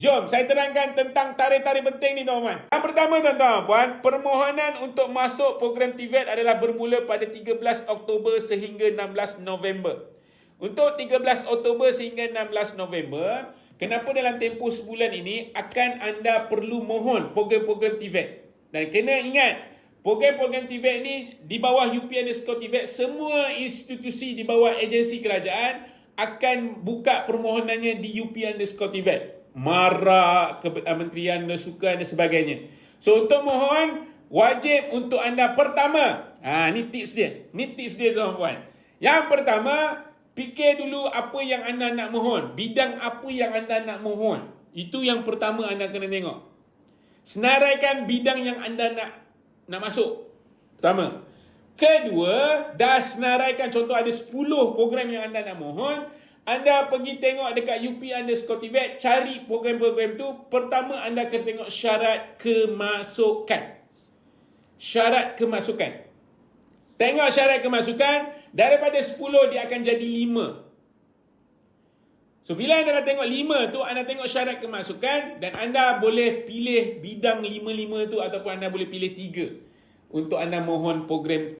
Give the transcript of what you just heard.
Jom, saya terangkan tentang tarikh-tarikh penting ni tuan-tuan. Yang pertama tuan-tuan, permohonan untuk masuk program TVET adalah bermula pada 13 Oktober sehingga 16 November. Untuk 13 Oktober sehingga 16 November, kenapa dalam tempoh sebulan ini akan anda perlu mohon program-program TVET. Dan kena ingat, program-program TVET ni di bawah UP_TVET, semua institusi di bawah agensi kerajaan akan buka permohonannya di UP_TVET. MARA, Kementerian Sukan dan sebagainya. So untuk mohon, wajib untuk anda pertama, ni tips dia. Ni tips dia tuan-tuan. Yang pertama, fikir dulu apa yang anda nak mohon. Bidang apa yang anda nak mohon. Itu yang pertama anda kena tengok. Senaraikan bidang yang anda nak masuk. Pertama. Kedua, dah senaraikan, contoh ada 10 program yang anda nak mohon. Anda pergi tengok dekat UP_TVET, cari program-program tu. Pertama, anda kena tengok syarat kemasukan. Syarat kemasukan. Tengok syarat kemasukan, daripada 10 dia akan jadi 5. So, bila anda dah tengok 5 tu, anda tengok syarat kemasukan dan anda boleh pilih bidang 5-5 tu ataupun anda boleh pilih 3 untuk anda mohon program